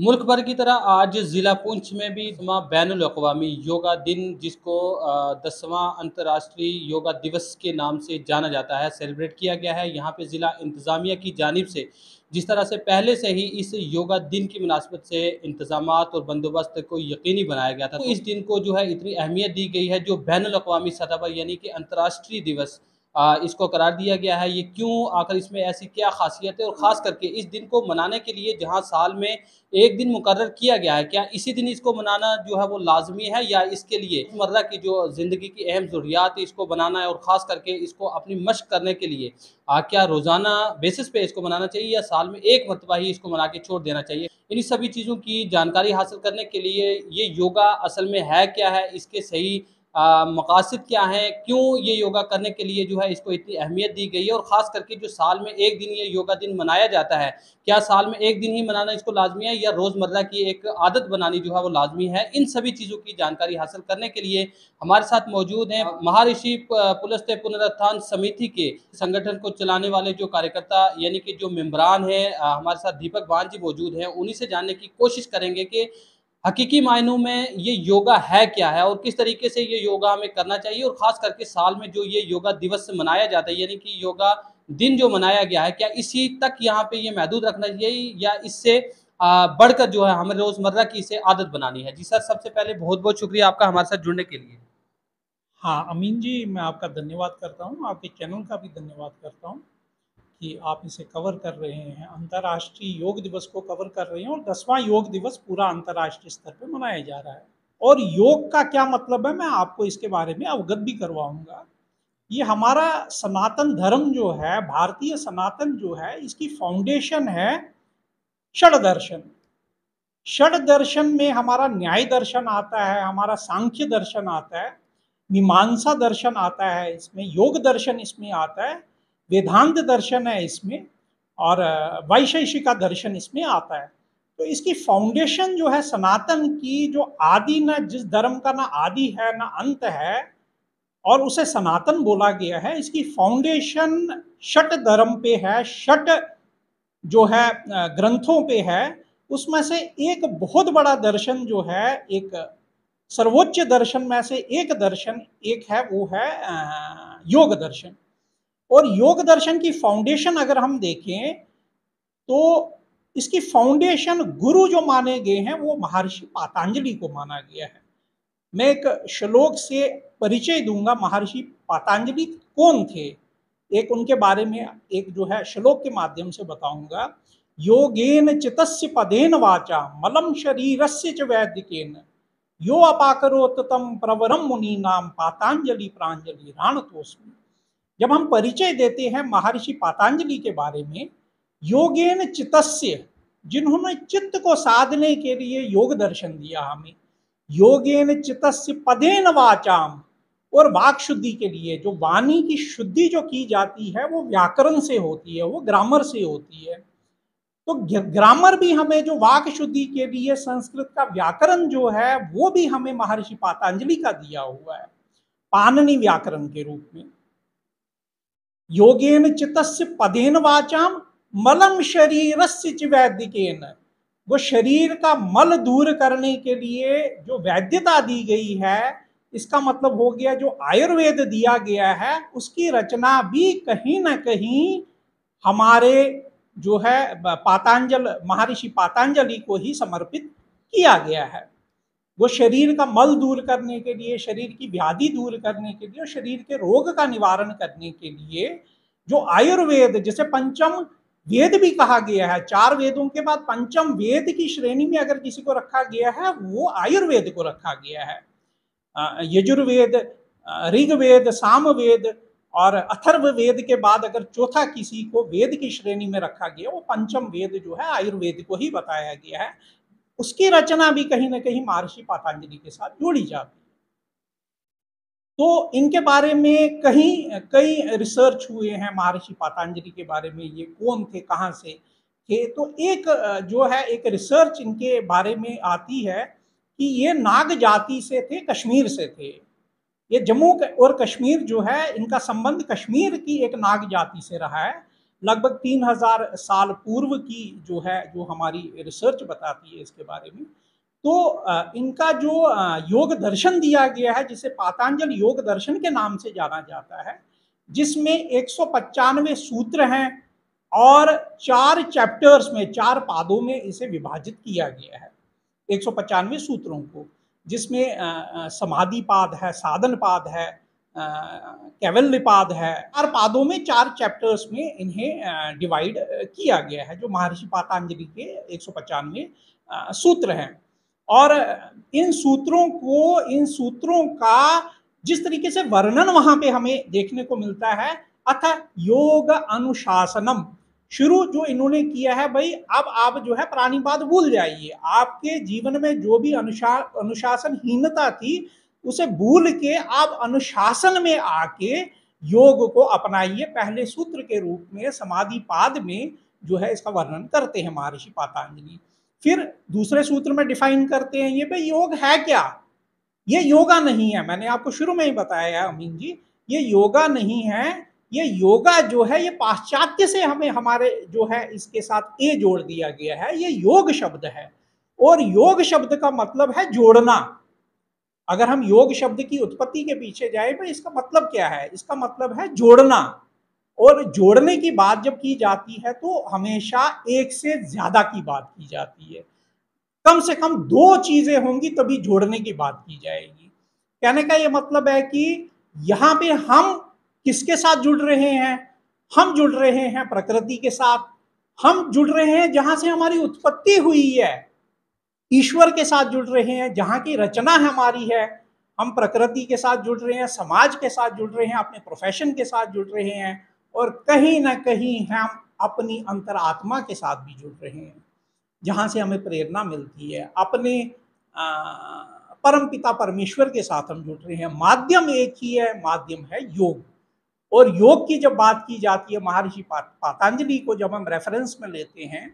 मुल्क भर की तरह आज ज़िला पुंछ में भी बैनुल-अक़वामी योगा दिन जिसको 10वां अंतर्राष्ट्रीय योगा दिवस के नाम से जाना जाता है, सेलिब्रेट किया गया है। यहाँ पे ज़िला इंतज़ामिया की जानिब से जिस तरह से पहले से ही इस योगा दिन की मुनासबत से इंतज़ामात और बंदोबस्त को यकीनी बनाया गया था। तो इस दिन को जो है इतनी अहमियत दी गई है जो बैनुल-अक़वामी सतह पर यानी कि अंतर्राष्ट्रीय दिवस इसको करार दिया गया है। ये क्यों आखिर इसमें ऐसी क्या ख़ासियत है और ख़ास करके इस दिन को मनाने के लिए जहाँ साल में 1 दिन मुकर्रर किया गया है, क्या इसी दिन इसको मनाना जो है वो लाज़मी है या इसके लिए रोज़मर्रा की जो ज़िंदगी की अहम ज़रूरियात है इसको बनाना है और ख़ास करके इसको अपनी मश्क करने के लिए क्या रोज़ाना बेसिस पे इसको मनाना चाहिए या साल में 1 मर्तबा ही इसको मना के छोड़ देना चाहिए? इन्हीं सभी चीज़ों की जानकारी हासिल करने के लिए ये योगा असल में है क्या है? इसके सही मकासद क्या हैं? क्यों ये योगा करने के लिए जो है इसको इतनी अहमियत दी गई है और ख़ास करके जो साल में 1 दिन ये योगा दिन मनाया जाता है, क्या साल में 1 दिन ही मनाना इसको लाज़मी है या रोज़मर्रा की एक आदत बनानी जो है वो लाज़मी है? इन सभी चीज़ों की जानकारी हासिल करने के लिए हमारे साथ मौजूद हैं महर्षि पुलस्त्य पुनरुत्थान समिति के संगठन को चलाने वाले जो कार्यकर्ता यानी कि जो मेंबरान हैं हमारे साथ दीपक बान जी मौजूद हैं। उन्हीं से जानने की कोशिश करेंगे कि हकीकी मायनों में ये योगा है क्या है और किस तरीके से ये योगा हमें करना चाहिए और ख़ास करके साल में जो ये योगा दिवस मनाया जाता है यानी कि योगा दिन जो मनाया गया है, क्या इसी तक यहाँ पे ये महदूद रखना चाहिए या इससे बढ़कर जो है हमें रोज़मर्रा की इसे आदत बनानी है? जी सर, सबसे पहले बहुत-बहुत शुक्रिया आपका हमारे साथ जुड़ने के लिए। हाँ, अमीन जी, मैं आपका धन्यवाद करता हूँ, आपके चैनल का भी धन्यवाद करता हूँ कि आप इसे कवर कर रहे हैं, अंतर्राष्ट्रीय योग दिवस को कवर कर रहे हैं और 10वां योग दिवस पूरा अंतर्राष्ट्रीय स्तर पे मनाया जा रहा है। और योग का क्या मतलब है, मैं आपको इसके बारे में अवगत भी करवाऊँगा। ये हमारा सनातन धर्म जो है, भारतीय सनातन जो है, इसकी फाउंडेशन है षड दर्शन। षड दर्शन में हमारा न्याय दर्शन आता है, हमारा सांख्य दर्शन आता है, मीमांसा दर्शन आता है, इसमें योग दर्शन इसमें आता है, वेदांत दर्शन है इसमें और वैशेषिका दर्शन इसमें आता है। तो इसकी फाउंडेशन जो है सनातन की, जो आदि ना, जिस धर्म का ना आदि है ना अंत है और उसे सनातन बोला गया है, इसकी फाउंडेशन षट धर्म पे है, षट जो है ग्रंथों पे है। उसमें से एक बहुत बड़ा दर्शन जो है, एक सर्वोच्च दर्शन में से एक दर्शन एक है, वो है योग दर्शन। और योग दर्शन की फाउंडेशन अगर हम देखें तो इसकी फाउंडेशन गुरु जो माने गए हैं वो महर्षि पातंजलि को माना गया है। मैं एक श्लोक से परिचय दूंगा, महर्षि पातंजलि कौन थे, एक उनके बारे में एक जो है श्लोक के माध्यम से बताऊंगा। योगेन चितस्य पदेन वाचा मलम शरीरस्य च वैदिकेन यो अपाकरोत तम प्रवरम मुनि नाम पातंजलि प्रांजलि राणतोस्मि। जब हम परिचय देते हैं महर्षि पातंजलि के बारे में, योगेन चितस्य, जिन्होंने चित्त को साधने के लिए योग दर्शन दिया हमें, योगेन चितस्य पदेन वाचाम, और वाक शुद्धि के लिए जो वाणी की शुद्धि जो की जाती है वो व्याकरण से होती है, वो ग्रामर से होती है। तो ग्रामर भी हमें, जो वाक शुद्धि के लिए संस्कृत का व्याकरण जो है वो भी हमें महर्षि पातंजलि का दिया हुआ है, पाणिनि व्याकरण के रूप में। योगेन चित्तस्य पदेन वाचाम मलम शरीरस्य च वैदिकेन, वो शरीर का मल दूर करने के लिए जो वैद्यता दी गई है, इसका मतलब हो गया जो आयुर्वेद दिया गया है उसकी रचना भी कहीं ना कहीं हमारे जो है महर्षि पातंजलि को ही समर्पित किया गया है। वो शरीर का मल दूर करने के लिए, शरीर की व्याधि दूर करने के लिए और शरीर के रोग का निवारण करने के लिए जो आयुर्वेद, जिसे पंचम वेद भी कहा गया है, 4 वेदों के बाद पंचम वेद की श्रेणी में अगर किसी को रखा गया है वो आयुर्वेद को रखा गया है। यजुर्वेद, ऋग्वेद, सामवेद और अथर्व वेद के बाद अगर चौथा किसी को वेद की श्रेणी में रखा गया, वो पंचम वेद जो है आयुर्वेद को ही बताया गया है। उसकी रचना भी कहीं ना कहीं महर्षि पातंजलि के साथ जोड़ी जाती है। तो इनके बारे में कई रिसर्च हुए हैं महर्षि पातंजलि के बारे में, ये कौन थे, कहाँ से थे। तो एक जो है एक रिसर्च इनके बारे में आती है कि ये नाग जाति से थे, कश्मीर से थे। ये जम्मू और कश्मीर जो है, इनका संबंध कश्मीर की एक नाग जाति से रहा है। लगभग 3000 साल पूर्व की जो है, जो हमारी रिसर्च बताती है इसके बारे में। तो इनका जो योग दर्शन दिया गया है, जिसे पातंजल योग दर्शन के नाम से जाना जाता है, जिसमें 195 सूत्र हैं और 4 चैप्टर्स में, 4 पादों में इसे विभाजित किया गया है 195 सूत्रों को, जिसमें समाधि पाद है, साधन पाद है, कैवल्य पाद है। 4 पादों में 4 चैप्टर्स में इन्हें डिवाइड किया गया है, जो महर्षि पातंजलि के 195 सूत्र हैं। और इन सूत्रों का जिस तरीके से वर्णन वहां पे हमें देखने को मिलता है, अथ योग अनुशासनम, शुरू जो इन्होंने किया है, भाई अब आप जो है प्राणिपाद भूल जाइए, आपके जीवन में जो भी अनुशासनहीनता थी उसे भूल के आप अनुशासन में आके योग को अपनाइए। पहले सूत्र के रूप में समाधि पाद में जो है इसका वर्णन करते हैं महर्षि पातंजलि। फिर दूसरे सूत्र में डिफाइन करते हैं ये भाई योग है क्या। ये योगा नहीं है, मैंने आपको शुरू में ही बताया है अमीन जी, ये योगा नहीं है। ये योगा जो है ये पाश्चात्य से हमें हमारे जो है इसके साथ ए जोड़ दिया गया है, ये योग शब्द है। और योग शब्द का मतलब है जोड़ना। अगर हम योग शब्द की उत्पत्ति के पीछे जाए तो इसका मतलब क्या है, इसका मतलब है जोड़ना। और जोड़ने की बात जब की जाती है तो हमेशा एक से ज्यादा की बात की जाती है, कम से कम 2 चीजें होंगी तभी जोड़ने की बात की जाएगी। कहने का ये मतलब है कि यहाँ पे हम किसके साथ जुड़ रहे हैं, हम जुड़ रहे हैं प्रकृति के साथ, हम जुड़ रहे हैं जहां से हमारी उत्पत्ति हुई है, ईश्वर के साथ जुड़ रहे हैं जहां की रचना हमारी है, हम प्रकृति के साथ जुड़ रहे हैं, समाज के साथ जुड़ रहे हैं, अपने प्रोफेशन के साथ जुड़ रहे हैं, और कहीं ना कहीं हम अपनी अंतरात्मा के साथ भी जुड़ रहे हैं, जहां से हमें प्रेरणा मिलती है। अपने परम पिता परमेश्वर के साथ हम जुड़ रहे हैं। माध्यम एक ही है, माध्यम है योग। और योग की जब बात की जाती है, महर्षि पातंजलि को जब हम रेफरेंस में लेते हैं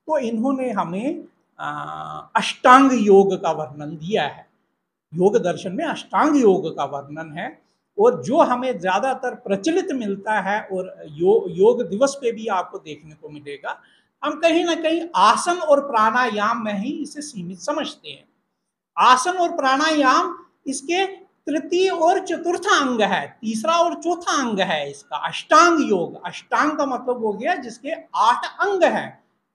तो इन्होंने हमें अष्टांग योग का वर्णन दिया है। योग दर्शन में अष्टांग योग का वर्णन है, और जो हमें ज्यादातर प्रचलित मिलता है और योग दिवस पे भी आपको देखने को मिलेगा, हम कहीं ना कहीं आसन और प्राणायाम में ही इसे सीमित समझते हैं। आसन और प्राणायाम इसके तृतीय और चतुर्थ अंग है, तीसरा और चौथा अंग है इसका अष्टांग योग। अष्टांग का मतलब हो गया जिसके 8 अंग हैं,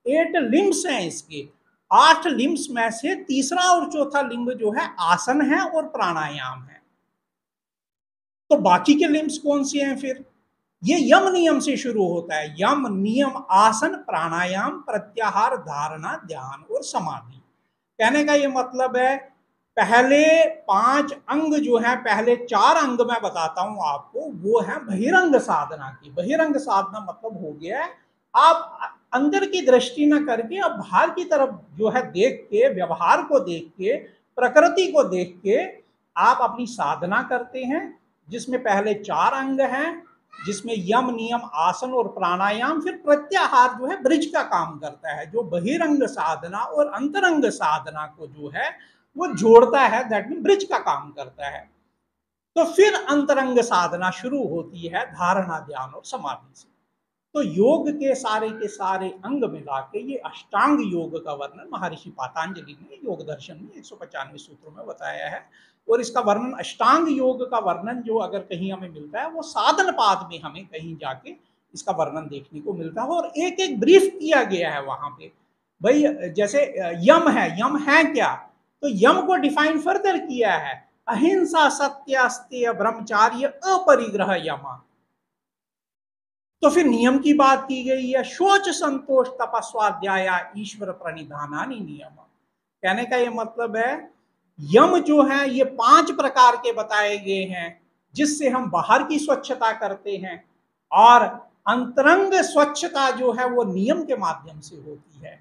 8 लिम्स हैं इसके। 8 लिम्स में से तीसरा और चौथा लिंग जो है आसन है और प्राणायाम है। तो बाकी के लिम्स कौन से हैं फिर? ये यम नियम से शुरू होता है। यम नियम आसन प्राणायाम प्रत्याहार धारणा ध्यान और समाधि। कहने का ये मतलब है पहले 5 अंग जो है, पहले 4 अंग मैं बताता हूं आपको, वो है बहिरंग साधना की। बहिरंग साधना मतलब हो गया है आप अंदर की दृष्टि न करके अब बाहर की तरफ जो है देख के, व्यवहार को देख के, प्रकृति को देख के आप अपनी साधना करते हैं, जिसमें पहले 4 अंग हैं, जिसमें यम नियम आसन और प्राणायाम। फिर प्रत्याहार जो है ब्रिज का काम करता है, जो बहिरंग साधना और अंतरंग साधना को जो है वो जोड़ता है, दैट मीन ब्रिज का काम करता है। तो फिर अंतरंग साधना शुरू होती है धारणा ध्यान और समाधि से। तो योग के सारे अंग मिला के ये अष्टांग योग का वर्णन महर्षि पातंजलि ने योग दर्शन में 195 सूत्रों में बताया है। और इसका वर्णन, अष्टांग योग का वर्णन जो अगर कहीं हमें मिलता है वो साधन पाद में हमें कहीं जाके इसका वर्णन देखने को मिलता है, और एक एक ब्रीफ किया गया है वहां पे। भाई जैसे यम है क्या, तो यम को डिफाइन फर्दर किया है, अहिंसा सत्य अस्तेय ब्रह्मचार्य अपरिग्रह यमा। तो फिर नियम की बात की गई है, शौच संतोष तपस्वाध्याय ईश्वर प्रणिधानानि नियम। कहने का ये मतलब है यम जो है ये 5 प्रकार के बताए गए हैं, जिससे हम बाहर की स्वच्छता करते हैं, और अंतरंग स्वच्छता जो है वो नियम के माध्यम से होती है,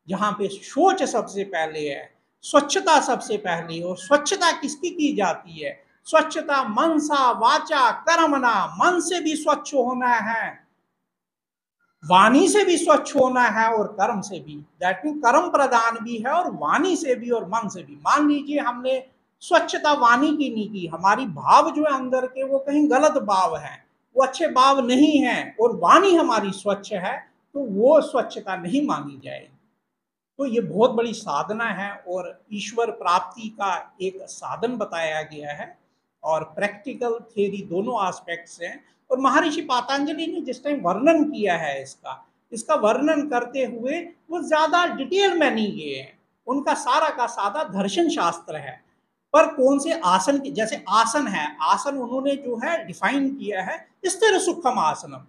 जहां पे शौच सबसे पहले है, स्वच्छता सबसे पहले। और स्वच्छता किसकी की जाती है? स्वच्छता मनसा वाचा कर्मणा, मन से भी स्वच्छ होना है, वाणी से भी स्वच्छ होना है, और कर्म से भी, दैट मीन कर्म प्रदान भी है, और वाणी से भी और मन से भी। मान लीजिए हमने स्वच्छता वाणी की नहीं की, हमारी भाव जो है अंदर के वो कहीं गलत भाव है, वो अच्छे भाव नहीं हैं और वाणी हमारी स्वच्छ है, तो वो स्वच्छता नहीं मानी जाएगी। तो ये बहुत बड़ी साधना है और ईश्वर प्राप्ति का एक साधन बताया गया है, और प्रैक्टिकल थ्योरी दोनों एस्पेक्ट्स हैं। और महर्षि पातंजलि ने जिस टाइम वर्णन किया है इसका इसका वर्णन करते हुए वो ज़्यादा डिटेल में नहीं गए हैं। उनका सारा का सादा दर्शन शास्त्र है। पर कौन से आसन की, जैसे आसन है, आसन उन्होंने जो है डिफाइन किया है स्थिर सुखम आसनम।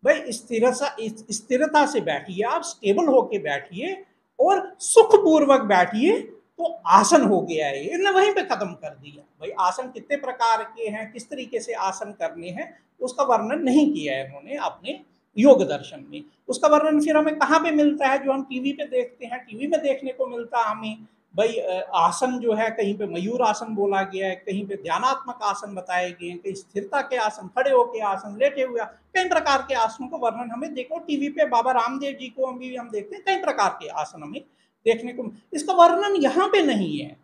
भाई स्थिरता से बैठिए, आप स्टेबल होके बैठिए और सुखपूर्वक बैठिए, तो आसन हो गया है। इन्होंने वहीं पे खत्म कर दिया। भाई आसन कितने प्रकार के हैं, किस तरीके से आसन करने हैं, उसका वर्णन नहीं किया है उन्होंने अपने योग दर्शन में। उसका वर्णन फिर हमें कहाँ पे मिलता है, जो हम टीवी पे देखते हैं, टीवी में देखने को मिलता है हमें। भाई आसन जो है, कहीं पे मयूर आसन बोला गया है, कहीं पे ध्यानात्मक आसन बताए गए हैं, कहीं स्थिरता के आसन, खड़े होके आसन, लेटे हुए, कई प्रकार के आसनों का वर्णन हमें देखो टीवी पे। बाबा रामदेव जी को हम देखते हैं, कई प्रकार के आसन हमें देखने को। इसका वर्णन यहाँ पे नहीं है।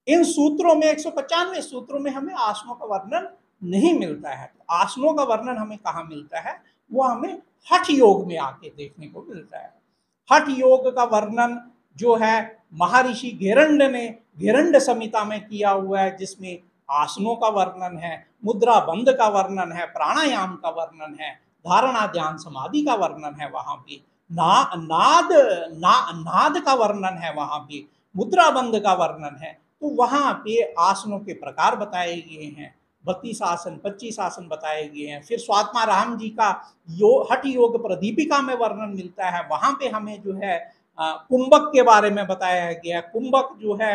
इन सूत्रों में 195 सूत्रों में हमें आसनों का वर्णन नहीं मिलता है। आसनों का वर्णन हमें कहाँ मिलता है, वो हमें हठ योग में आके देखने को मिलता है। हठ योग का वर्णन जो है महर्षि घेरंड ने घेरंड संहिता में किया हुआ है, जिसमें आसनों का वर्णन है, मुद्रा बंध का वर्णन है, प्राणायाम का वर्णन है, धारणा ध्यान समाधि का वर्णन है वहां पे, नाद का वर्णन है वहां पे, मुद्रा बंध का वर्णन है। तो वहां पे आसनों के प्रकार बताए गए हैं, 32 आसन 25 आसन बताए गए हैं। फिर स्वात्मा राम जी का हठ योग प्रदीपिका में वर्णन मिलता है, वहां पे हमें जो है कुंभक के बारे में बताया गया। कुंभक जो है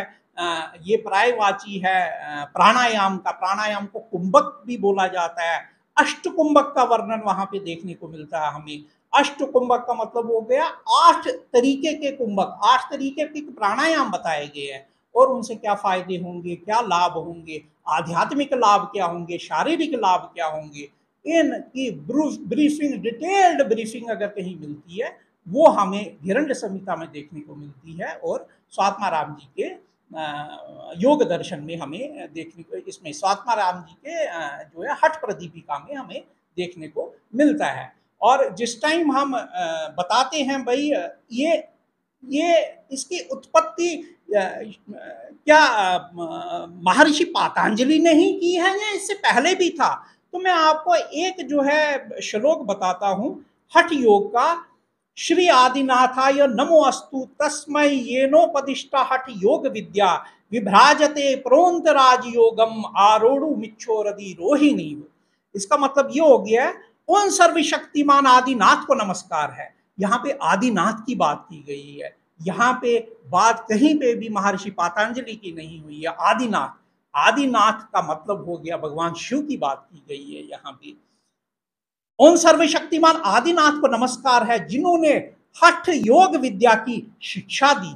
ये प्रायवाची है प्राणायाम का, प्राणायाम को कुंभक भी बोला जाता है। अष्ट कुंभक का वर्णन वहां पे देखने को मिलता है हमें। अष्ट कुंभक का मतलब हो गया 8 तरीके के कुंभक, 8 तरीके के प्राणायाम बताए गए हैं, और उनसे क्या फायदे होंगे, क्या लाभ होंगे, आध्यात्मिक लाभ क्या होंगे, शारीरिक लाभ क्या होंगे, इनकी ब्रीफिंग, डिटेल्ड ब्रीफिंग अगर कहीं मिलती है, वो हमें हिरण्य संहिता में देखने को मिलती है, और स्वात्मा राम जी के योग दर्शन में हमें देखने को, इसमें स्वात्मा राम जी के जो है हठ प्रदीपिका में हमें देखने को मिलता है। और जिस टाइम हम बताते हैं भाई ये इसकी उत्पत्ति क्या महर्षि पातंजलि ने ही की है या इससे पहले भी था, तो मैं आपको एक जो है श्लोक बताता हूं हठ योग का। श्री आदिनाथाय नमो अस्तु तस्मै येनोपदिष्टा हठ योग विद्या विभ्राजते प्रोन्त राजयोगम आरोढ़ मिच्छोरदि रोहिणी। इसका मतलब ये हो गया है, उन सर्वशक्तिमान आदिनाथ को नमस्कार है। यहाँ पे आदिनाथ की बात की गई है, यहाँ पे बात कहीं पे भी महर्षि पातंजलि की नहीं हुई है। आदिनाथ, आदिनाथ का मतलब हो गया भगवान शिव की बात की गई है यहाँ पे। उन सर्वशक्तिमान आदिनाथ को नमस्कार है जिन्होंने हठ योग विद्या की शिक्षा दी।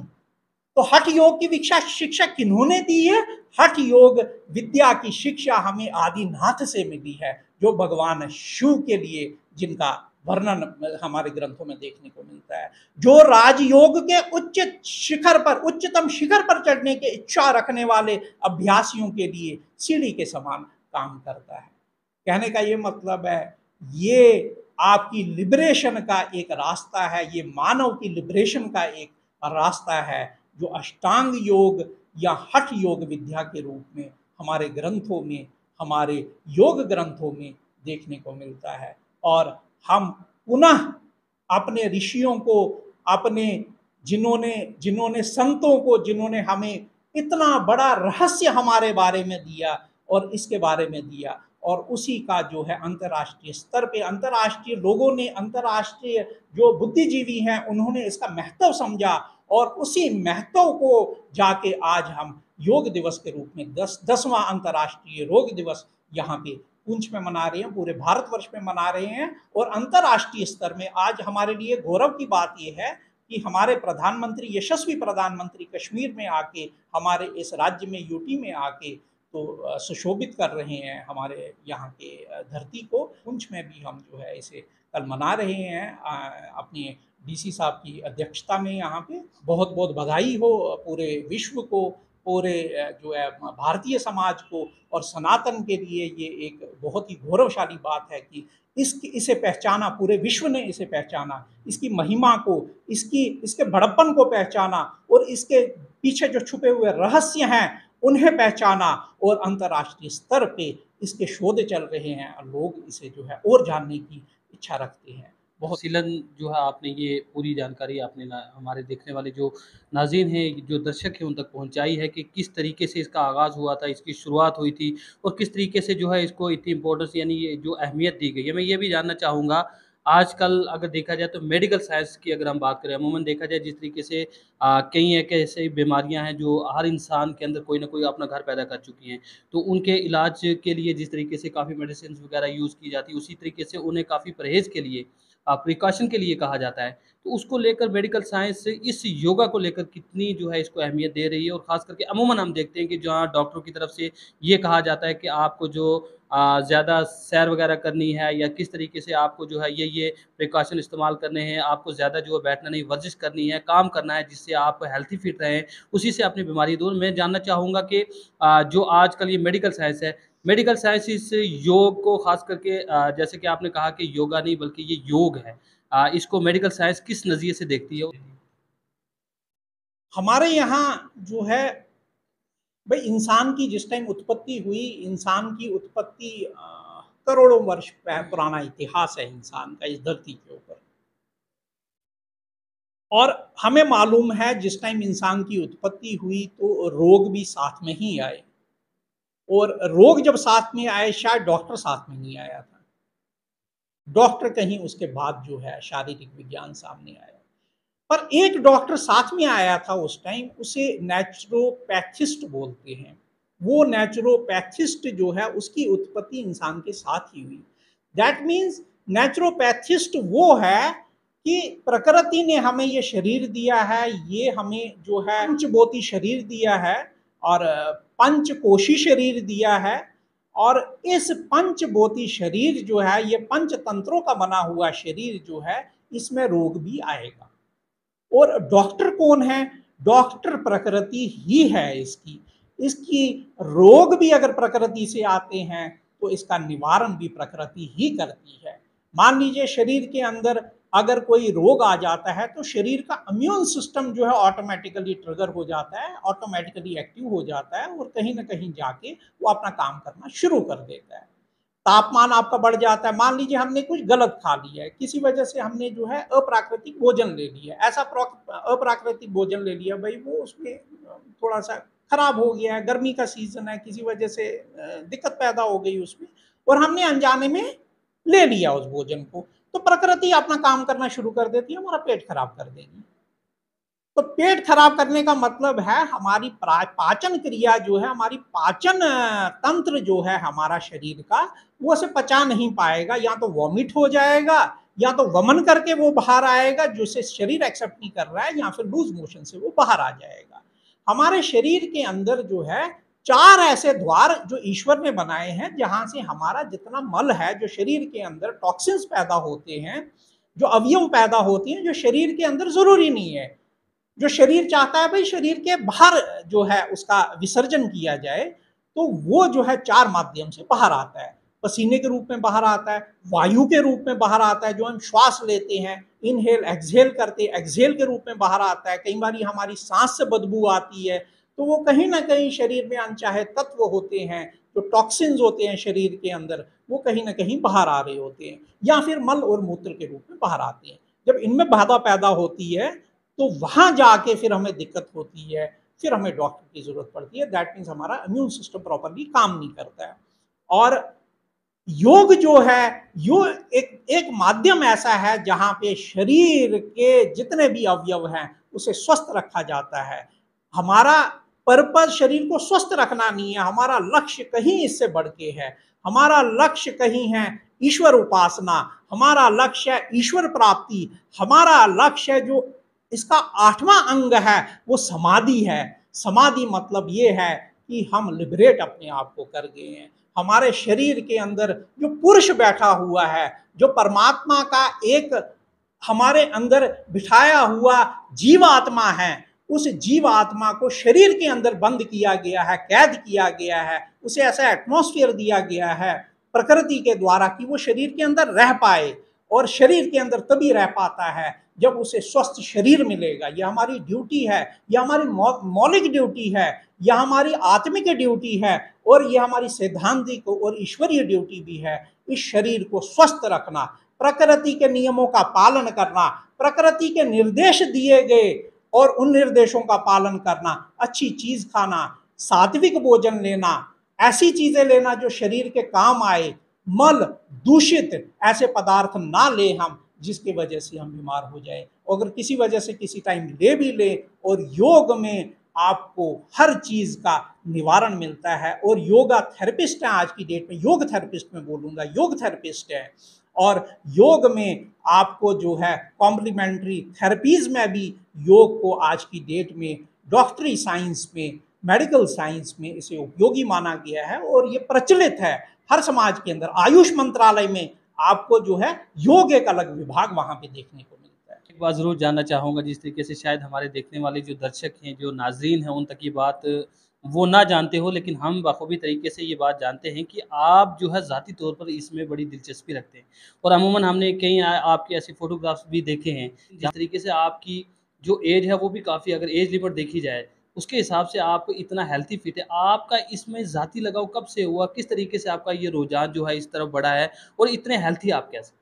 तो हठ योग की शिक्षा किन्होंने दी है? हठ योग विद्या की शिक्षा हमें आदिनाथ से मिली है, जो भगवान शिव के लिए जिनका वर्णन हमारे ग्रंथों में देखने को मिलता है। जो राजयोग के उच्च शिखर पर, उच्चतम शिखर पर चढ़ने की इच्छा रखने वाले अभ्यासियों के लिए सीढ़ी के समान काम करता है। कहने का ये मतलब है, ये आपकी लिबरेशन का एक रास्ता है, ये मानव की लिबरेशन का एक रास्ता है, जो अष्टांग योग या हठ योग विद्या के रूप में हमारे ग्रंथों में, हमारे योग ग्रंथों में देखने को मिलता है। और हम पुनः अपने ऋषियों को, अपने जिन्होंने संतों को, जिन्होंने हमें इतना बड़ा रहस्य हमारे बारे में दिया और इसके बारे में दिया, और उसी का जो है अंतर्राष्ट्रीय स्तर पे, अंतर्राष्ट्रीय लोगों ने, अंतर्राष्ट्रीय जो बुद्धिजीवी हैं उन्होंने इसका महत्व समझा, और उसी महत्व को जाके आज हम योग दिवस के रूप में 10वां अंतर्राष्ट्रीय योग दिवस यहाँ पे पुंछ में मना रहे हैं, पूरे भारतवर्ष में मना रहे हैं। और अंतर्राष्ट्रीय स्तर में आज हमारे लिए गौरव की बात यह है कि हमारे प्रधानमंत्री, यशस्वी प्रधानमंत्री कश्मीर में आके, हमारे इस राज्य में यूटी में आके तो सुशोभित कर रहे हैं हमारे यहाँ के धरती को। पुंछ में भी हम जो है इसे कल मना रहे हैं अपने डीसी साहब की अध्यक्षता में। यहाँ पे बहुत बहुत बधाई हो पूरे विश्व को, पूरे जो है भारतीय समाज को और सनातन के लिए ये एक बहुत ही गौरवशाली बात है कि इसे पहचाना, पूरे विश्व ने इसे पहचाना, इसकी महिमा को, इसके बड़प्पन को पहचाना और इसके पीछे जो छुपे हुए रहस्य हैं उन्हें पहचाना और अंतर्राष्ट्रीय स्तर पे इसके शोध चल रहे हैं और लोग इसे जो है और जानने की इच्छा रखते हैं। बहुत तफ़सीलन जो है आपने ये पूरी जानकारी आपने ना हमारे देखने वाले जो नाज़रीन हैं, जो दर्शक हैं उन तक पहुँचाई है कि किस तरीके से इसका आगाज़ हुआ था, इसकी शुरुआत हुई थी और किस तरीके से जो है इसको इतनी इम्पोर्टेंस यानी ये जो अहमियत दी गई है। मैं ये भी जानना चाहूँगा आजकल अगर देखा जाए तो मेडिकल साइंस की अगर हम बात करें, अमूमन देखा जाए जिस तरीके से कई एक ऐसी बीमारियाँ हैं जो हर इंसान के अंदर कोई न कोई अपना घर पैदा कर चुकी हैं। तो उनके इलाज के लिए जिस तरीके से काफ़ी मेडिसिन्स वगैरह यूज़ की जाती है, उसी तरीके से उन्हें काफ़ी परहेज़ के लिए प्रिकॉशन के लिए कहा जाता है। तो उसको लेकर मेडिकल साइंस इस योगा को लेकर कितनी जो है इसको अहमियत दे रही है और ख़ास करके अमूमन हम देखते हैं कि जहाँ डॉक्टरों की तरफ से ये कहा जाता है कि आपको जो ज़्यादा सैर वगैरह करनी है या किस तरीके से आपको जो है ये प्रिकॉशन इस्तेमाल करने हैं, आपको ज़्यादा जो है बैठना नहीं, वर्जिश करनी है, काम करना है जिससे आप हेल्थी फिट रहें, उसी से अपनी बीमारी दूर। मैं जानना चाहूँगा कि जो आजकल ये मेडिकल साइंस है, मेडिकल साइंस इस योग को ख़ास करके जैसे कि आपने कहा कि योगा नहीं बल्कि ये योग है। इसको मेडिकल साइंस किस नज़रिए से देखती है? हमारे यहाँ जो है भाई इंसान की जिस टाइम उत्पत्ति हुई, इंसान की उत्पत्ति करोड़ों वर्ष पुराना इतिहास है इंसान का इस धरती के ऊपर। और हमें मालूम है जिस टाइम इंसान की उत्पत्ति हुई तो रोग भी साथ में ही आए और रोग जब साथ में आए शायद डॉक्टर साथ में नहीं आया था। डॉक्टर कहीं उसके बाद जो है शारीरिक विज्ञान सामने आया। पर एक डॉक्टर साथ में आया था उस टाइम, उसे नेचुरोपैथिस्ट बोलते हैं। वो नेचुरोपैथिस्ट जो है उसकी उत्पत्ति इंसान के साथ ही हुई। दैट मीन्स नेचुरोपैथिस्ट वो है कि प्रकृति ने हमें ये शरीर दिया है, ये हमें जो है पंचभौतिक शरीर दिया है और पंचकोशी शरीर दिया है और इस पंचभौतिक शरीर जो है ये पंचतंत्रों का बना हुआ शरीर जो है इसमें रोग भी आएगा। और डॉक्टर कौन है? डॉक्टर प्रकृति ही है इसकी रोग भी अगर प्रकृति से आते हैं तो इसका निवारण भी प्रकृति ही करती है। मान लीजिए शरीर के अंदर अगर कोई रोग आ जाता है तो शरीर का इम्यून सिस्टम जो है ऑटोमेटिकली ट्रिगर हो जाता है, ऑटोमेटिकली एक्टिव हो जाता है और कहीं ना कहीं जाके वो अपना काम करना शुरू कर देता है। तापमान आपका बढ़ जाता है, मान लीजिए हमने कुछ गलत खा लिया है, किसी वजह से हमने जो है अप्राकृतिक भोजन ले लिया है, ऐसा अप्राकृतिक भोजन ले लिया भाई वो उसमें थोड़ा सा खराब हो गया है, गर्मी का सीजन है, किसी वजह से दिक्कत पैदा हो गई उसमें और हमने अनजाने में ले लिया उस भोजन को, तो प्रकृति अपना काम करना शुरू कर देती है, हमारा पेट खराब कर देगी। तो पेट खराब करने का मतलब है हमारी पाचन क्रिया जो है, हमारी पाचन तंत्र जो है हमारा शरीर का, वो उसे पचा नहीं पाएगा, या तो वॉमिट हो जाएगा या तो वमन करके वो बाहर आएगा जिसे शरीर एक्सेप्ट नहीं कर रहा है, या फिर लूज मोशन से वो बाहर आ जाएगा। हमारे शरीर के अंदर जो है 4 ऐसे द्वार जो ईश्वर ने बनाए हैं जहां से हमारा जितना मल है, जो शरीर के अंदर टॉक्सिन्स पैदा होते हैं, जो अवयव पैदा होती हैं, जो शरीर के अंदर जरूरी नहीं है, जो शरीर चाहता है भाई शरीर के बाहर जो है उसका विसर्जन किया जाए, तो वो जो है 4 माध्यम से बाहर आता है। पसीने के रूप में बाहर आता है, वायु के रूप में बाहर आता है, जो हम श्वास लेते हैं, इनहेल एक्सहेल करते, एक्सहेल के रूप में बाहर आता है। कई बार हमारी सांस से बदबू आती है, तो वो कहीं ना कहीं शरीर में अनचाहे तत्व होते हैं, जो टॉक्सिन्स होते हैं शरीर के अंदर, वो कहीं ना कहीं बाहर आ रहे होते हैं, या फिर मल और मूत्र के रूप में बाहर आते हैं। जब इनमें बाधा पैदा होती है तो वहां जाके फिर हमें दिक्कत होती है, फिर हमें डॉक्टर की जरूरत पड़ती है। दैट मीन्स हमारा इम्यून सिस्टम प्रॉपरली काम नहीं करता है। और योग जो है, योग एक माध्यम ऐसा है जहां पे शरीर के जितने भी अवयव हैं उसे स्वस्थ रखा जाता है। हमारा पर्पस शरीर को स्वस्थ रखना नहीं है, हमारा लक्ष्य कहीं इससे बढ़ के है। हमारा लक्ष्य कहीं है ईश्वर उपासना, हमारा लक्ष्य है ईश्वर प्राप्ति, हमारा लक्ष्य है जो इसका 8वां अंग है वो समाधि है। समाधि मतलब ये है कि हम लिबरेट अपने आप को कर गए हैं। हमारे शरीर के अंदर जो पुरुष बैठा हुआ है, जो परमात्मा का एक हमारे अंदर बिठाया हुआ जीवात्मा है, उस जीव आत्मा को शरीर के अंदर बंद किया गया है, कैद किया गया है, उसे ऐसा एटमॉस्फेयर दिया गया है प्रकृति के द्वारा कि वो शरीर के अंदर रह पाए, और शरीर के अंदर तभी रह पाता है जब उसे स्वस्थ शरीर मिलेगा। यह हमारी ड्यूटी है, यह हमारी मौलिक ड्यूटी है, यह हमारी आत्मिक ड्यूटी है, और यह हमारी सैद्धांतिक और ईश्वरीय ड्यूटी भी है। इस शरीर को स्वस्थ रखना, प्रकृति के नियमों का पालन करना, प्रकृति के निर्देश दिए गए और उन निर्देशों का पालन करना, अच्छी चीज खाना, सात्विक भोजन लेना, ऐसी चीजें लेना जो शरीर के काम आए, मल दूषित ऐसे पदार्थ ना ले हम जिसकी वजह से हम बीमार हो जाए। अगर किसी वजह से किसी टाइम ले भी ले, और योग में आपको हर चीज का निवारण मिलता है। और योगा थेरेपिस्ट है आज की डेट में, योग थेरेपिस्ट में बोलूंगा, योग थेरेपिस्ट है। और योग में आपको जो है कॉम्प्लीमेंट्री थेरेपीज में भी योग को आज की डेट में डॉक्टरी साइंस में, मेडिकल साइंस में इसे उपयोगी माना गया है, और ये प्रचलित है हर समाज के अंदर। आयुष मंत्रालय में आपको जो है योग एक अलग विभाग वहां पे देखने को मिलता है। एक बात ज़रूर जानना चाहूँगा, जिस तरीके से शायद हमारे देखने वाले जो दर्शक हैं, जो नाज़रीन हैं, उन तक ये बात वो ना जानते हो, लेकिन हम बखूबी तरीके से ये बात जानते हैं कि आप जो है ज़ाती तौर पर इसमें बड़ी दिलचस्पी रखते हैं। और अमूमन हमने कई आपके ऐसे फ़ोटोग्राफ्स भी देखे हैं, जिस तरीके से आपकी जो एज है वो भी काफ़ी, अगर एज लिमिट देखी जाए, उसके हिसाब से आप इतना हेल्थी फिट है। आपका इसमें ज़ाती लगाव कब से हुआ? किस तरीके से आपका ये रुझान जो है इस तरफ बढ़ा है, और इतने हेल्थी आप कैसे?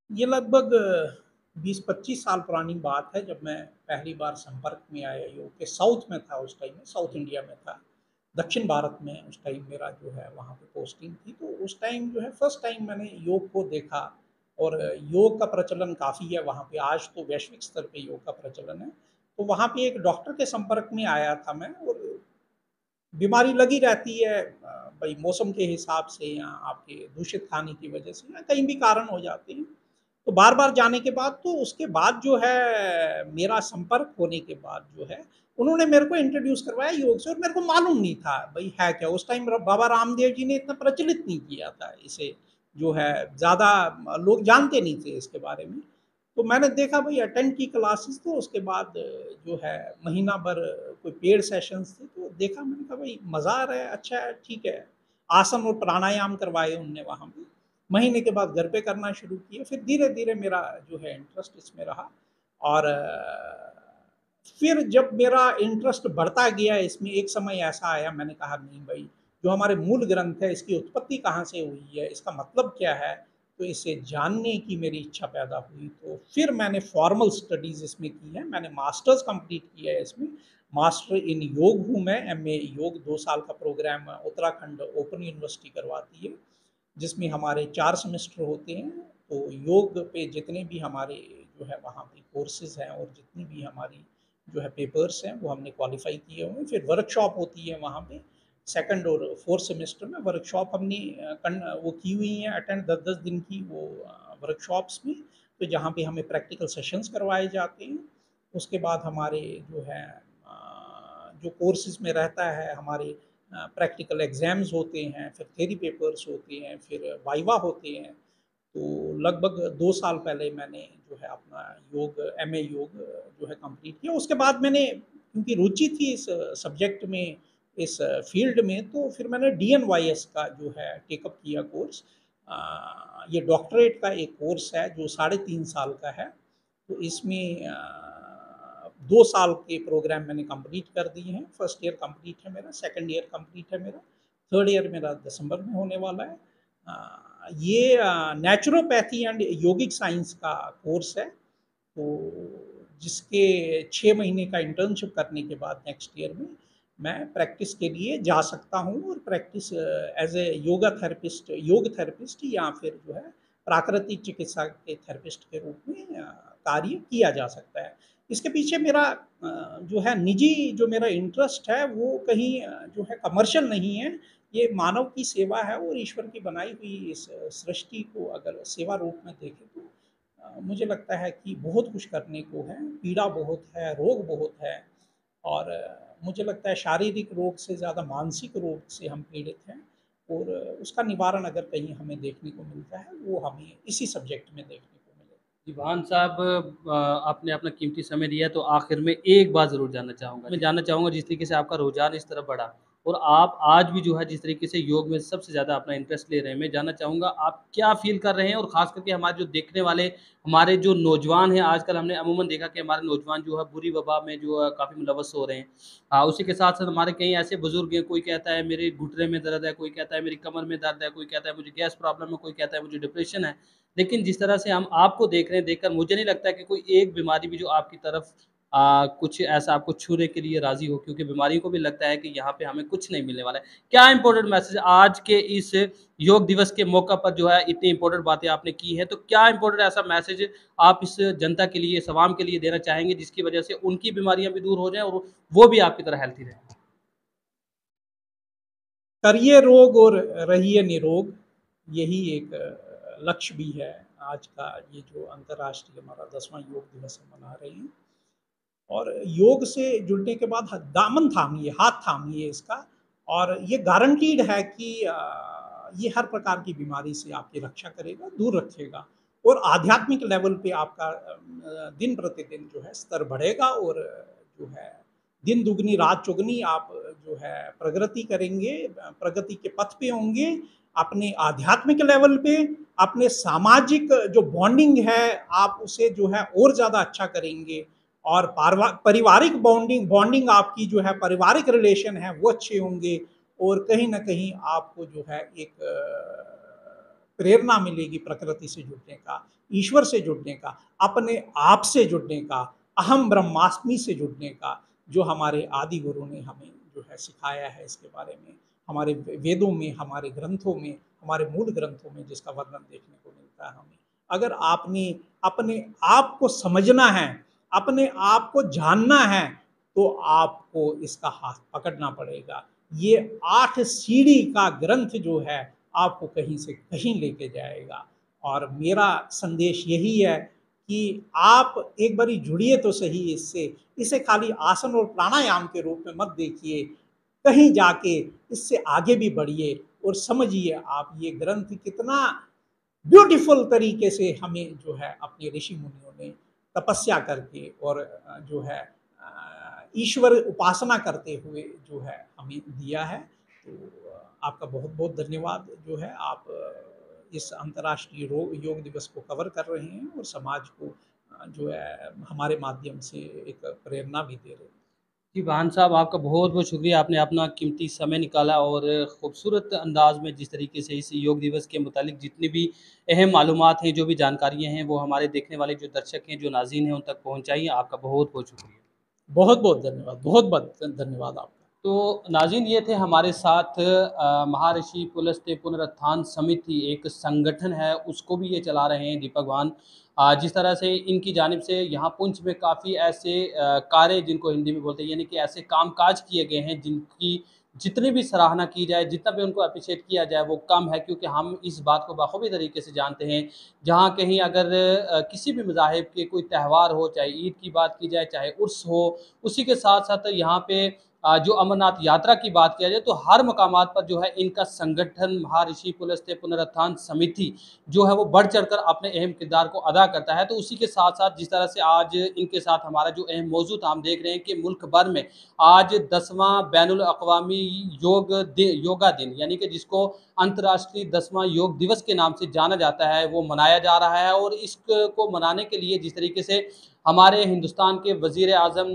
ये लगभग 20-25 साल पुरानी बात है, जब मैं पहली बार संपर्क में आया योग के। साउथ में था उस टाइम में, साउथ इंडिया में था, दक्षिण भारत में उस टाइम मेरा जो है वहाँ पे पोस्टिंग थी। तो उस टाइम जो है फर्स्ट टाइम मैंने योग को देखा, और योग का प्रचलन काफ़ी है वहाँ पे, आज तो वैश्विक स्तर पे योग का प्रचलन है। तो वहाँ पे एक डॉक्टर के संपर्क में आया था मैं, और बीमारी लगी रहती है भाई, मौसम के हिसाब से या आपके दूषित खाने की वजह से या कहीं भी कारण हो जाते हैं। तो बार-बार जाने के बाद, तो उसके बाद जो है मेरा संपर्क होने के बाद जो है, उन्होंने मेरे को इंट्रोड्यूस करवाया योग से, और मेरे को मालूम नहीं था भाई है क्या। उस टाइम बाबा रामदेव जी ने इतना प्रचलित नहीं किया था इसे, जो है ज़्यादा लोग जानते नहीं थे इसके बारे में। तो मैंने देखा भाई, अटेंड की क्लासेस, तो उसके बाद जो है महीना भर कोई पेड सेशंस थे, तो देखा, मैंने कहा भाई मज़ा आ रहा है, अच्छा है, ठीक है। आसन और प्राणायाम करवाए उनने वहाँ पे। महीने के बाद घर पे करना शुरू किया, फिर धीरे-धीरे मेरा जो है इंटरेस्ट इसमें रहा। और फिर जब मेरा इंटरेस्ट बढ़ता गया इसमें, एक समय ऐसा आया, मैंने कहा नहीं भाई, जो हमारे मूल ग्रंथ है इसकी उत्पत्ति कहाँ से हुई है, इसका मतलब क्या है, तो इसे जानने की मेरी इच्छा पैदा हुई। तो फिर मैंने फॉर्मल स्टडीज़ इसमें की है, मैंने मास्टर्स कंप्लीट किया है इसमें। मास्टर इन योग हूँ मैं, एमए योग 2 साल का प्रोग्राम उत्तराखंड ओपन यूनिवर्सिटी करवाती है, जिसमें हमारे 4 सेमेस्टर होते हैं। तो योग पे जितने भी हमारे जो है वहाँ पे कोर्सेज़ हैं, और जितनी भी हमारी जो है पेपर्स हैं, वो हमने क्वालिफ़ाई किए हुए हैं। फिर वर्कशॉप होती है वहाँ पे, सेकंड और फोर्थ सेमेस्टर में वर्कशॉप हमने वो की हुई हैं अटेंड, 10-10 दिन की वो वर्कशॉप्स में। तो जहाँ पे हमें प्रैक्टिकल सेशंस करवाए जाते हैं। उसके बाद हमारे जो है जो कोर्सेज में रहता है, हमारे प्रैक्टिकल एग्ज़ाम्स होते हैं, फिर थ्योरी पेपर्स होते हैं, फिर वाइवा होते हैं। तो लगभग 2 साल पहले मैंने जो है अपना योग, एमए योग जो है कंप्लीट किया। उसके बाद मैंने, क्योंकि रुचि थी इस सब्जेक्ट में, इस फील्ड में, तो फिर मैंने डीएनवाईएस का जो है टेकअप किया कोर्स। ये डॉक्टरेट का एक कोर्स है जो 3.5 साल का है। तो इसमें 2 साल के प्रोग्राम मैंने कंप्लीट कर दिए हैं। फर्स्ट ईयर कंप्लीट है मेरा, सेकंड ईयर कंप्लीट है मेरा, थर्ड ईयर मेरा दिसंबर में होने वाला है। ये नेचुरोपैथी एंड योगिक साइंस का कोर्स है। तो जिसके 6 महीने का इंटर्नशिप करने के बाद नेक्स्ट ईयर में मैं प्रैक्टिस के लिए जा सकता हूँ, और practice as a yoga therapist, योग थेरेपिस्ट, या फिर जो है प्राकृतिक चिकित्सा के थेरेपिस्ट के रूप में कार्य किया जा सकता है। इसके पीछे मेरा जो है निजी जो मेरा इंटरेस्ट है, वो कहीं जो है कमर्शियल नहीं है। ये मानव की सेवा है, और ईश्वर की बनाई हुई इस सृष्टि को अगर सेवा रूप में देखें, तो मुझे लगता है कि बहुत कुछ करने को है। पीड़ा बहुत है, रोग बहुत है, और मुझे लगता है शारीरिक रोग से ज़्यादा मानसिक रोग से हम पीड़ित हैं। और उसका निवारण अगर कहीं हमें देखने को मिलता है, वो हमें इसी सब्जेक्ट में देखने को मिलेगा। भान साहब, आपने अपना कीमती समय दिया है, तो आखिर में एक बात ज़रूर जानना चाहूँगा। मैं जानना चाहूँगा जिस तरीके से आपका रुझान इस तरफ बढ़ा और आप आज भी जो है जिस तरीके से योग में सबसे ज़्यादा अपना इंटरेस्ट ले रहे हैं, मैं जानना चाहूँगा आप क्या फ़ील कर रहे हैं? और ख़ास करके हमारे जो देखने वाले हमारे जो नौजवान हैं, आजकल हमने अमूमन देखा कि हमारे नौजवान जो है बुरी वबा में जो है काफ़ी मुलव्वस हो रहे हैं। उसी के साथ-साथ हमारे कई ऐसे बुज़ुर्ग हैं, कोई कहता है मेरे घुटने में दर्द है, कोई कहता है मेरी कमर में दर्द है, कोई कहता है मुझे गैस प्रॉब्लम है, कोई कहता है मुझे डिप्रेशन है। लेकिन जिस तरह से हम आपको देख रहे हैं, देखकर मुझे नहीं लगता कि कोई एक बीमारी भी जो आपकी तरफ कुछ ऐसा आपको छूने के लिए राज़ी हो, क्योंकि बीमारियों को भी लगता है कि यहाँ पे हमें कुछ नहीं मिलने वाला है। क्या इम्पोर्टेंट मैसेज आज के इस योग दिवस के मौका पर जो है इतनी इम्पोर्टेंट बातें आपने की हैं, तो क्या इम्पोर्टेंट ऐसा मैसेज आप इस जनता के लिए, इस अवाम के लिए देना चाहेंगे जिसकी वजह से उनकी बीमारियाँ भी दूर हो जाएँ और वो भी आपकी तरह हेल्थी रहें? करिए रोग और रहिए निरोग, यही एक लक्ष्य भी है आज का, ये जो अंतर्राष्ट्रीय हमारा 10वां योग दिवस हम मना रहे हैं। और योग से जुड़ने के बाद दामन थामिए, हाथ थामिए इसका, और ये गारंटीड है कि ये हर प्रकार की बीमारी से आपकी रक्षा करेगा, दूर रखेगा, और आध्यात्मिक लेवल पे आपका दिन प्रतिदिन जो है स्तर बढ़ेगा, और जो है दिन दुगनी रात चौगनी आप जो है प्रगति करेंगे, प्रगति के पथ पे होंगे, अपने आध्यात्मिक लेवल पे, अपने सामाजिक जो बॉन्डिंग है आप उसे जो है और ज़्यादा अच्छा करेंगे, और पारिवारिक बॉन्डिंग बॉन्डिंग आपकी जो है पारिवारिक रिलेशन है वो अच्छे होंगे, और कहीं ना कहीं आपको जो है एक प्रेरणा मिलेगी प्रकृति से जुड़ने का, ईश्वर से जुड़ने का, अपने आप से जुड़ने का, अहम ब्रह्मास्मि से जुड़ने का, जो हमारे आदि गुरु ने हमें जो है सिखाया है। इसके बारे में हमारे वेदों में, हमारे ग्रंथों में, हमारे मूल ग्रंथों में जिसका वर्णन देखने को मिलता है हमें। अगर आपने अपने आप को समझना है, अपने आप को जानना है, तो आपको इसका हाथ पकड़ना पड़ेगा। ये 8 सीढ़ी का ग्रंथ जो है आपको कहीं से कहीं लेके जाएगा, और मेरा संदेश यही है कि आप एक बारी जुड़िए तो सही इससे, इसे खाली आसन और प्राणायाम के रूप में मत देखिए, कहीं जाके इससे आगे भी बढ़िए और समझिए आप ये ग्रंथ कितना ब्यूटीफुल तरीके से हमें जो है अपने ऋषि मुनियों ने तपस्या करके और जो है ईश्वर उपासना करते हुए जो है हमें दिया है। तो आपका बहुत बहुत धन्यवाद जो है, आप इस अंतर्राष्ट्रीय योग दिवस को कवर कर रहे हैं और समाज को जो है हमारे माध्यम से एक प्रेरणा भी दे रहे हैं। जी, भान साहब, आपका बहुत-बहुत शुक्रिया। आपने अपना कीमती समय निकाला और खूबसूरत अंदाज़ में जिस तरीके से इस योग दिवस के मुतालिक जितनी भी अहम मालूमात हैं, जो भी जानकारियाँ हैं, वो हमारे देखने वाले जो दर्शक हैं, जो नाज़रीन हैं, उन तक पहुँचाई। आपका बहुत-बहुत शुक्रिया। बहुत बहुत धन्यवाद, बहुत बहुत धन्यवाद आपका। तो नाज़रीन, ये थे हमारे साथ महर्षि पुलस्त्य पुनरुत्थान समिति एक संगठन है, उसको भी ये चला रहे हैं दीपक भान। जिस तरह से इनकी जानिब से यहाँ पुंछ में काफ़ी ऐसे कार्य जिनको हिंदी में बोलते हैं, यानी कि ऐसे काम-काज किए गए हैं जिनकी जितनी भी सराहना की जाए, जितना भी उनको एप्रिशिएट किया जाए वो कम है, क्योंकि हम इस बात को बखूबी तरीके से जानते हैं, जहाँ कहीं अगर किसी भी मज़ाहिब के कोई त्यौहार हो, चाहे ईद की बात की जाए, चाहे उर्स हो, उसी के साथ-साथ यहाँ पे जो अमरनाथ यात्रा की बात किया जाए, तो हर मकामात पर जो है इनका संगठन महर्षि पुलस्त्य पुनरुत्थान समिति जो है वो बढ़-चढ़ कर अपने अहम किरदार को अदा करता है। तो उसी के साथ-साथ जिस तरह से आज इनके साथ हमारा जो अहम मौज़ू था, हम देख रहे हैं कि मुल्क भर में आज 10वां बैनुल अक़वामी योगा दिन, यानी कि जिसको अंतर्राष्ट्रीय 10वां योग दिवस के नाम से जाना जाता है, वो मनाया जा रहा है। और इसको मनाने के लिए जिस तरीके से हमारे हिंदुस्तान के वज़ीर-ए-आज़म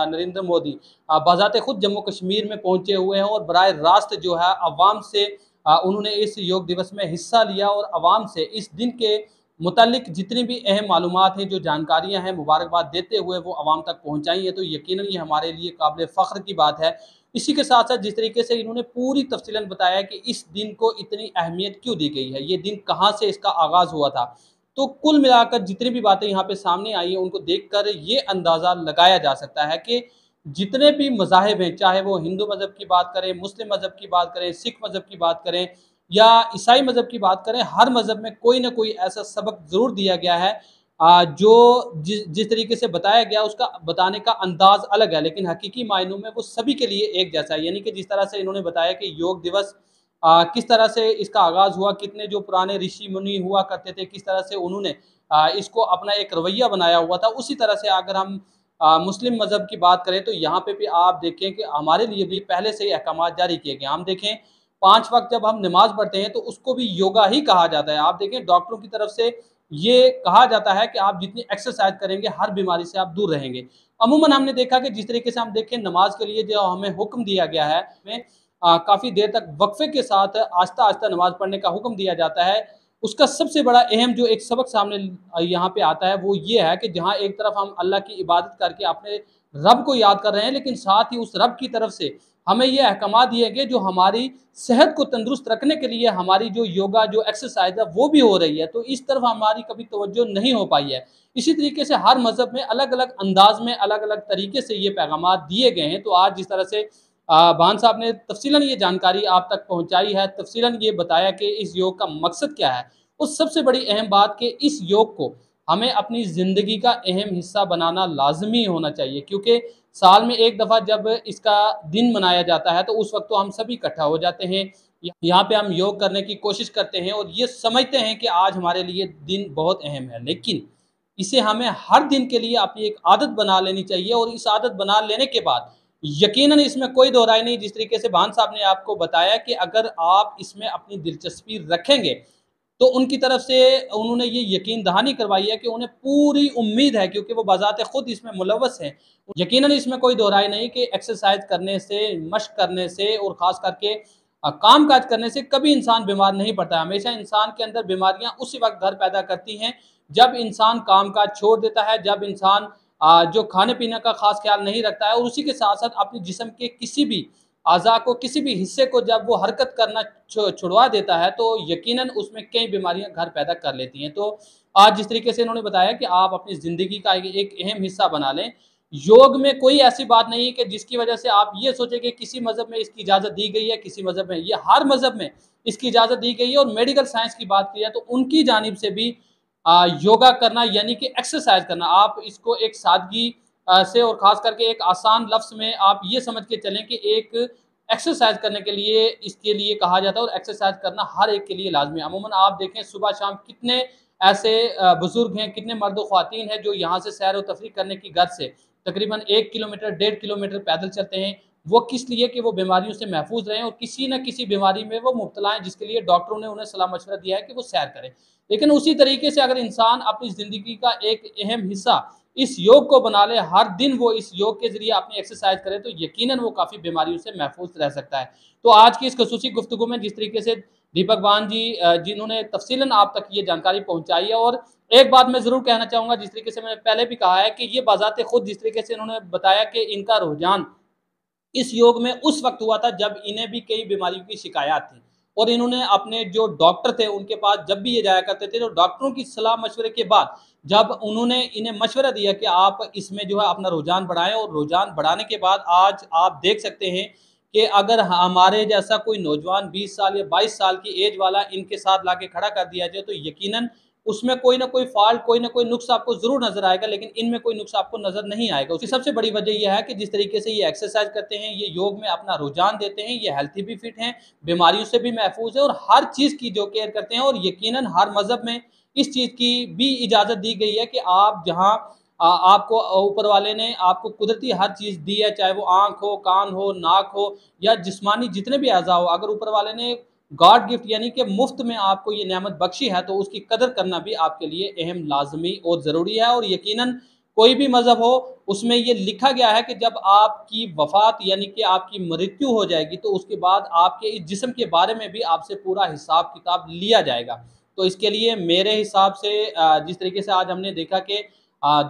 नरेंद्र मोदी बज़ाते खुद जम्मू कश्मीर में पहुँचे हुए हैं और बराह रास्त जो है अवाम से उन्होंने इस योग दिवस में हिस्सा लिया और अवाम से इस दिन के मुतालिक जितनी भी अहम मालूमात हैं, जो जानकारियाँ हैं, मुबारकबाद देते हुए वो अवाम तक पहुँचाई हैं, तो यकीनन ये हमारे लिए काबिल फ़ख्र की बात है। इसी के साथ-साथ जिस तरीके से इन्होंने पूरी तफ़सीलन बताया कि इस दिन को इतनी अहमियत क्यों दी गई है, ये दिन कहाँ से इसका आगाज़ हुआ था। तो कुल मिलाकर जितनी भी बातें यहाँ पे सामने आई हैं, उनको देखकर ये अंदाज़ा लगाया जा सकता है कि जितने भी मज़ाहिब हैं, चाहे वो हिंदू मज़हब की बात करें, मुस्लिम मज़हब की बात करें, सिख मज़हब की बात करें या ईसाई मज़हब की बात करें, हर मज़हब में कोई न कोई ऐसा सबक ज़रूर दिया गया है जो जिस तरीके से बताया गया उसका बताने का अंदाज़ अलग है, लेकिन हकीकी मायनों में वो सभी के लिए एक जैसा है। यानी कि जिस तरह से इन्होंने बताया कि योग दिवस किस तरह से इसका आगाज़ हुआ, कितने जो पुराने ऋषि-मुनि हुआ करते थे, किस तरह से उन्होंने इसको अपना एक रवैया बनाया हुआ था। उसी तरह से अगर हम मुस्लिम मज़हब की बात करें तो यहाँ पे भी आप देखें कि हमारे लिए भी पहले से ही अहकामात जारी किए गए हैं। हम देखें 5 वक़्त जब हम नमाज़ पढ़ते हैं तो उसको भी योगा ही कहा जाता है। आप देखें डॉक्टरों की तरफ से ये कहा जाता है कि आप जितनी एक्सरसाइज़ करेंगे हर बीमारी से आप दूर रहेंगे। अमूमन हमने देखा कि जिस तरीके से हम देखें नमाज़ के लिए जो हमें हुक्म दिया गया है, हमें काफ़ी देर तक वक़्फ़े के साथ आहिस्ता-आहिस्ता नमाज़ पढ़ने का हुक्म दिया जाता है। उसका सबसे बड़ा अहम जो एक सबक सामने यहाँ पे आता है वो ये है कि जहाँ एक तरफ हम अल्लाह की इबादत करके अपने रब को याद कर रहे हैं, लेकिन साथ ही उस रब की तरफ से हमें ये अहकाम दिए गए जो हमारी सेहत को तंदुरुस्त रखने के लिए हमारी जो योगा जो एक्सरसाइज है वो भी हो रही है, तो इस तरफ हमारी कभी तवज्जो नहीं हो पाई है। इसी तरीके से हर मज़हब में अलग-अलग अंदाज में अलग-अलग तरीके से ये पैगाम दिए गए हैं। तो आज जिस तरह से भान साहब ने तफ़सीलन ये जानकारी आप तक पहुँचाई है, तफ़सीलन ये बताया कि इस योग का मकसद क्या है, उस सबसे बड़ी अहम बात कि इस योग को हमें अपनी ज़िंदगी का अहम हिस्सा बनाना लाज़मी होना चाहिए, क्योंकि साल में एक दफ़ा जब इसका दिन मनाया जाता है तो उस वक़्त तो हम सभी इकट्ठा हो जाते हैं। यहाँ पे हम योग करने की कोशिश करते हैं और ये समझते हैं कि आज हमारे लिए दिन बहुत अहम है, लेकिन इसे हमें हर दिन के लिए अपनी एक आदत बना लेनी चाहिए और इस आदत बना लेने के बाद यकीनन इसमें कोई दो राय नहीं, जिस तरीके से भान साहब ने आपको बताया कि अगर आप इसमें अपनी दिलचस्पी रखेंगे तो उनकी तरफ से उन्होंने ये यकीन दहानी करवाई है कि उन्हें पूरी उम्मीद है, क्योंकि वो बज़ाते खुद इसमें मुलव्वस हैं। यकीनन इसमें कोई दो राय नहीं कि एक्सरसाइज़ करने से, मश्क करने से और ख़ास करके काम-काज करने से कभी इंसान बीमार नहीं पड़ता है। हमेशा इंसान के अंदर बीमारियाँ उसी वक़्त घर पैदा करती हैं, जब इंसान काम-काज छोड़ देता है, जब इंसान जो खाने-पीने का ख़ास ख़्याल नहीं रखता है और उसी के साथ-साथ अपने जिस्म के किसी भी अज़ा को, किसी भी हिस्से को जब वो हरकत करना छुड़वा देता है, तो यकीनन उसमें कई बीमारियाँ घर पैदा कर लेती हैं। तो आज जिस तरीके से इन्होंने बताया कि आप अपनी ज़िंदगी का एक अहम हिस्सा बना लें। योग में कोई ऐसी बात नहीं है कि जिसकी वजह से आप ये सोचें कि किसी मज़हब में इसकी इजाज़त दी गई है, किसी मज़हब में, ये हर मज़हब में इसकी इजाज़त दी गई है। और मेडिकल साइंस की बात की जाए तो उनकी जानिब से भी योगा करना यानी कि एक्सरसाइज़ करना, आप इसको एक सादगी से और ख़ास करके एक आसान लफ्ज़ में आप ये समझ के चलें कि एक एक्सरसाइज़ करने के लिए इसके लिए कहा जाता है और एक्सरसाइज़ करना हर एक के लिए लाज़मी है। अमूमन आप देखें सुबह-शाम कितने ऐसे बुज़ुर्ग हैं, कितने मर्द व ख़वातीन हैं जो यहाँ से सैर व तफ़रीह करने की गर्ज़ से तकरीबन 1 किलोमीटर, 1.5 किलोमीटर पैदल चलते हैं। वो किस लिए कि वो बीमारियों से महफ़ूज़ रहें और किसी न किसी बीमारी में वो मुब्तला हैं, जिसके लिए डॉक्टरों ने उन्हें सलाह-मशवरा दिया है कि वो सैर करें। लेकिन उसी तरीके से अगर इंसान अपनी ज़िंदगी का एक अहम हिस्सा इस योग को बना ले, हर दिन वो इस योग के ज़रिए अपनी एक्सरसाइज़ करे, तो यकीनन वो काफ़ी बीमारियों से महफूज़ रह सकता है। तो आज की इस ख़ुसूसी गुफ्तगू में जिस तरीके से दीपक बान जी जिन्होंने तफ़सीलन आप तक ये जानकारी पहुँचाई है, और एक बात मैं ज़रूर कहना चाहूँगा, जिस तरीके से मैंने पहले भी कहा है कि ये बज़ाते खुद जिस तरीके से इन्होंने बताया कि इनका रुझान इस योग में उस वक़्त हुआ था जब इन्हें भी कई बीमारियों की शिकायत थी, और इन्होंने अपने जो डॉक्टर थे उनके पास जब भी ये जाया करते थे, तो डॉक्टरों की सलाह-मशवरे के बाद जब उन्होंने इन्हें मशवरा दिया कि आप इसमें जो है अपना रुझान बढ़ाएँ, और रुझान बढ़ाने के बाद आज आप देख सकते हैं कि अगर हमारे जैसा कोई नौजवान 20 साल या 22 साल की एज वाला इनके साथ लाके खड़ा कर दिया जाए, तो यकीनन उसमें कोई ना कोई फ़ॉल्ट, कोई ना कोई नुक्स आपको ज़रूर नज़र आएगा, लेकिन इनमें कोई नुक्स आपको नज़र नहीं आएगा। उसकी सबसे बड़ी वजह ये है कि जिस तरीके से ये एक्सरसाइज़ करते हैं, ये योग में अपना रुझान देते हैं, ये हेल्थी भी फिट हैं, बीमारियों से भी महफूज़ है और हर चीज़ की जो केयर करते हैं। और यकीनन हर मज़हब में इस चीज़ की भी इजाज़त दी गई है कि आप जहाँ आपको ऊपर वाले ने आपको कुदरती हर चीज़ दी है, चाहे वो आँख हो, कान हो, नाक हो या जिस्मानी जितने भी अज़ा हो, अगर ऊपर वाले ने गॉड गिफ्ट यानी कि मुफ्त में आपको ये नेमत बख्शी है, तो उसकी कदर करना भी आपके लिए अहम, लाज़मी और ज़रूरी है। और यकीनन कोई भी मज़हब हो, उसमें ये लिखा गया है कि जब आपकी वफ़ात यानी कि आपकी मृत्यु हो जाएगी, तो उसके बाद आपके इस जिस्म के बारे में भी आपसे पूरा हिसाब-किताब लिया जाएगा। तो इसके लिए मेरे हिसाब से जिस तरीके से आज हमने देखा कि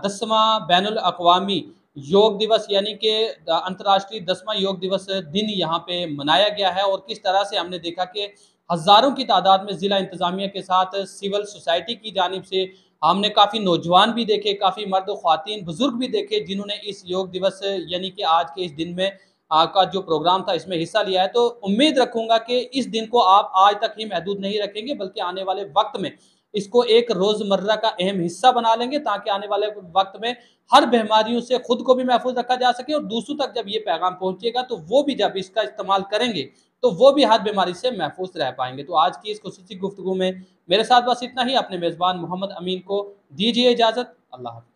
10वां बैनुल अक़वामी योग दिवस यानी कि अंतर्राष्ट्रीय 10वां योग दिवस दिन यहाँ पे मनाया गया है, और किस तरह से हमने देखा कि हज़ारों की तादाद में ज़िला इंतज़ामिया के साथ सिविल सोसाइटी की जानिब से हमने काफ़ी नौजवान भी देखे, काफ़ी मर्द व ख़वातीन, बुज़ुर्ग भी देखे जिन्होंने इस योग दिवस यानी कि आज के इस दिन में का जो प्रोग्राम था इसमें हिस्सा लिया है। तो उम्मीद रखूँगा कि इस दिन को आप आज तक ही महदूद नहीं रखेंगे, बल्कि आने वाले वक़्त में इसको एक रोज़मर्रा का अहम हिस्सा बना लेंगे, ताकि आने वाले वक़्त में हर बीमारियों से खुद को भी महफूज़ रखा जा सके, और दूसरों तक जब ये पैगाम पहुँचेगा तो वो भी जब इसका इस्तेमाल करेंगे तो वो भी हार्ट बीमारी से महफूज रह पाएँगे। तो आज की इस खुसूसी गुफ्तगू में मेरे साथ बस इतना ही। अपने मेज़बान मोहम्मद अमीन को दीजिए इजाज़त। अल्लाह हाफ़िज़।